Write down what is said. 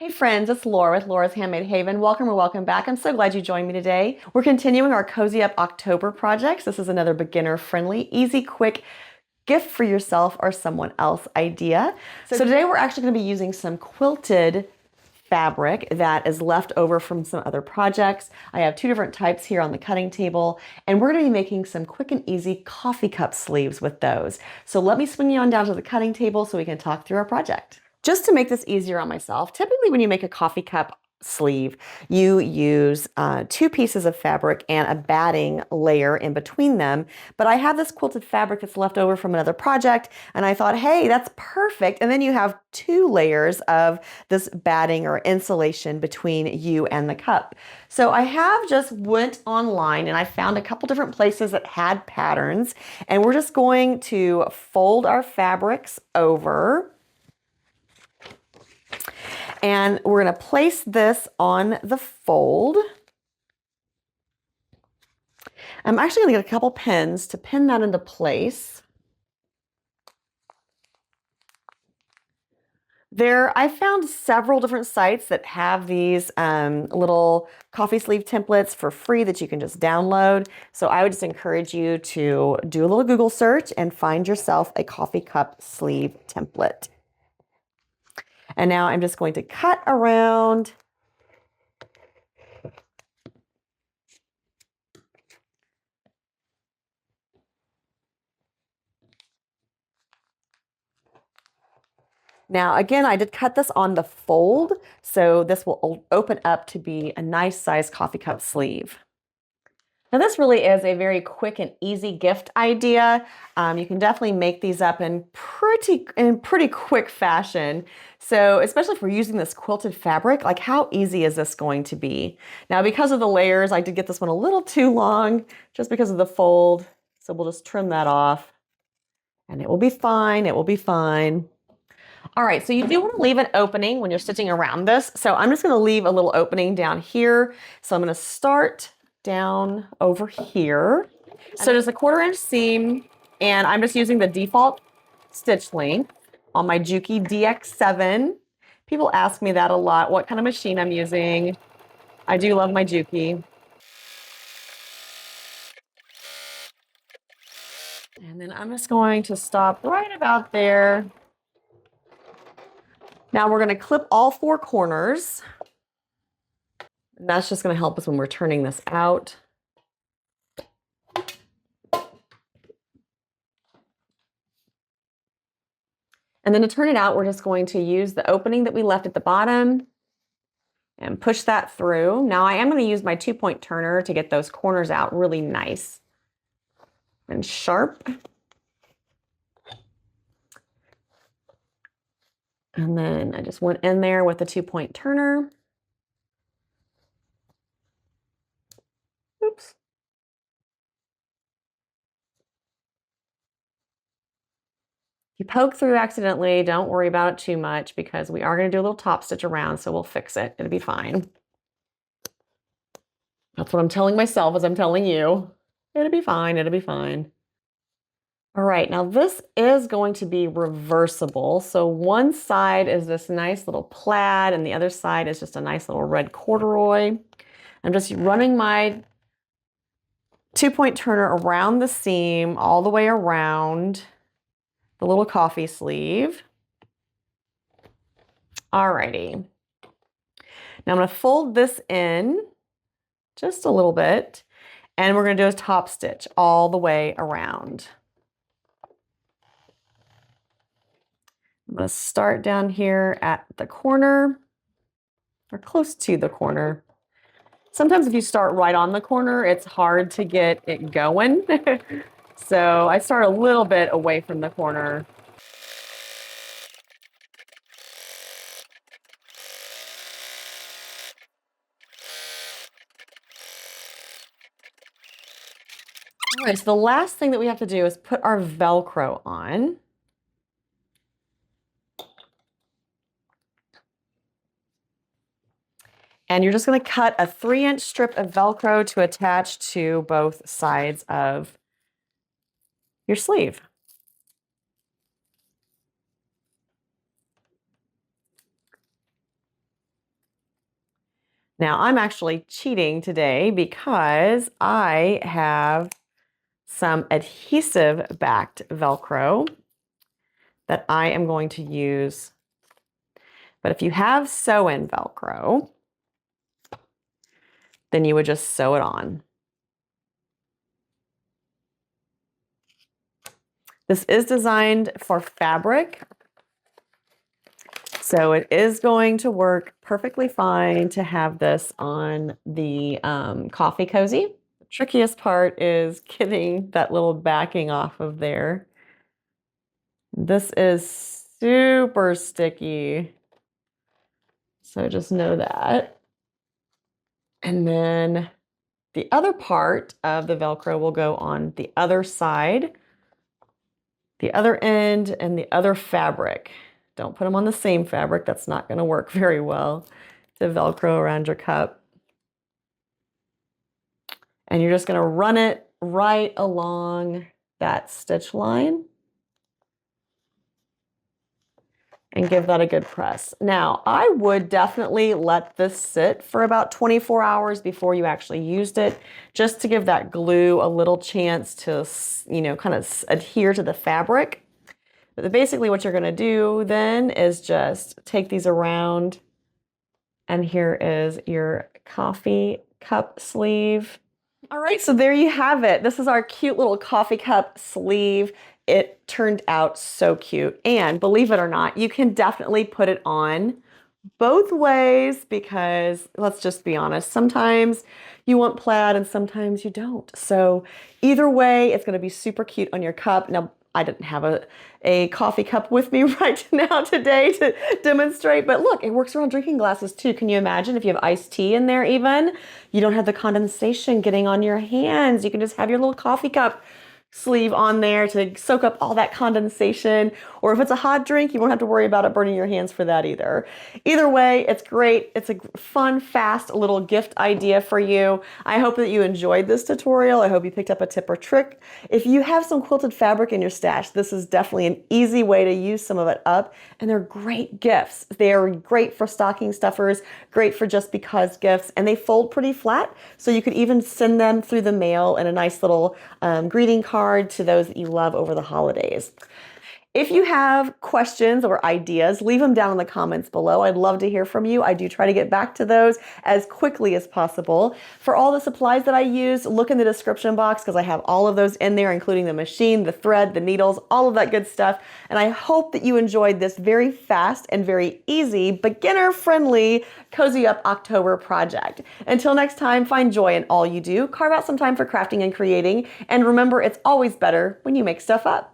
Hey friends, it's Laura with Laura's Handmade Haven. Welcome or welcome back. I'm so glad you joined me today. We're continuing our Cozy Up October projects. This is another beginner-friendly, easy, quick gift for yourself or someone else idea. So today we're actually going to be using some quilted fabric that is left over from some other projects. I have two different types here on the cutting table, and we're going to be making some quick and easy coffee cup sleeves with those. So let me swing you on down to the cutting table so we can talk through our project. Just to make this easier on myself, typically when you make a coffee cup sleeve, you use two pieces of fabric and a batting layer in between them. But I have this quilted fabric that's left over from another project, and I thought, hey, that's perfect. And then you have two layers of this batting or insulation between you and the cup. So I have just went online and I found a couple different places that had patterns, and we're just going to fold our fabrics over. And we're going to place this on the fold. I'm actually going to get a couple pins to pin that into place. I found several different sites that have these little coffee sleeve templates for free that you can just download. So I would just encourage you to do a little Google search and find yourself a coffee cup sleeve template. And now I'm just going to cut around. Now, again, I did cut this on the fold, so this will open up to be a nice size coffee cup sleeve. Now, this really is a very quick and easy gift idea. You can definitely make these up in pretty quick fashion. So, especially if we're using this quilted fabric, like how easy is this going to be? Now, because of the layers, I did get this one a little too long just because of the fold. So we'll just trim that off and it will be fine. It will be fine. All right, so you do want to leave an opening when you're stitching around this. So I'm just going to leave a little opening down here. So I'm going to start down over here. So there's a 1/4 inch seam, and I'm just using the default stitch length on my Juki DX7. People ask me that a lot, what kind of machine I'm using. I do love my Juki. And then I'm just going to stop right about there. Now we're going to clip all 4 corners. And that's just going to help us when we're turning this out. And then to turn it out, we're just going to use the opening that we left at the bottom and push that through. Now I am going to use my 2-point turner to get those corners out really nice and sharp. And then I just went in there with the 2-point turner. Oops. If you poke through accidentally, don't worry about it too much because we are going to do a little top stitch around, so we'll fix it. It'll be fine. That's what I'm telling myself as I'm telling you. It'll be fine. It'll be fine. All right, now this is going to be reversible. So one side is this nice little plaid and the other side is just a nice little red corduroy. I'm just running my 2-point turner around the seam all the way around the little coffee sleeve. All righty. Now I'm going to fold this in just a little bit, and we're going to do a top stitch all the way around. I'm going to start down here at the corner, or close to the corner. Sometimes if you start right on the corner, it's hard to get it going. So I start a little bit away from the corner. All right, so the last thing that we have to do is put our Velcro on. And you're just going to cut a 3-inch strip of Velcro to attach to both sides of your sleeve. Now I'm actually cheating today because I have some adhesive backed Velcro that I am going to use. But if you have sew-in Velcro, then you would just sew it on. This is designed for fabric, so it is going to work perfectly fine to have this on the coffee cozy. The trickiest part is getting that little backing off of there. This is super sticky, so just know that. And then the other part of the Velcro will go on the other side, the other end, and the other fabric. Don't put them on the same fabric. That's not going to work very well to Velcro around your cup. And you're just going to run it right along that stitch line and give that a good press. Now, I would definitely let this sit for about 24 hours before you actually used it, just to give that glue a little chance to, kind of adhere to the fabric. But basically what you're going to do then is just take these around, and here is your coffee cup sleeve. All right, so there you have it. This is our cute little coffee cup sleeve. It turned out so cute. And believe it or not, you can definitely put it on both ways because let's just be honest, sometimes you want plaid and sometimes you don't. So either way, it's going to be super cute on your cup. Now, I didn't have a coffee cup with me right now today to demonstrate, but look, it works around drinking glasses too. Can you imagine if you have iced tea in there even? You don't have the condensation getting on your hands. You can just have your little coffee cup sleeve on there to soak up all that condensation. Or if it's a hot drink, you won't have to worry about it burning your hands for that either. Either way, it's great. It's a fun, fast little gift idea for you. I hope that you enjoyed this tutorial. I hope you picked up a tip or trick. If you have some quilted fabric in your stash, this is definitely an easy way to use some of it up. And they're great gifts. They are great for stocking stuffers, great for just because gifts, and they fold pretty flat. So you could even send them through the mail in a nice little greeting card to those that you love over the holidays. If you have questions or ideas, leave them down in the comments below. I'd love to hear from you. I do try to get back to those as quickly as possible. For all the supplies that I use, look in the description box because I have all of those in there, including the machine, the thread, the needles, all of that good stuff. And I hope that you enjoyed this very fast and very easy, beginner-friendly Cozy Up October project. Until next time, find joy in all you do. Carve out some time for crafting and creating. And remember, it's always better when you make stuff up.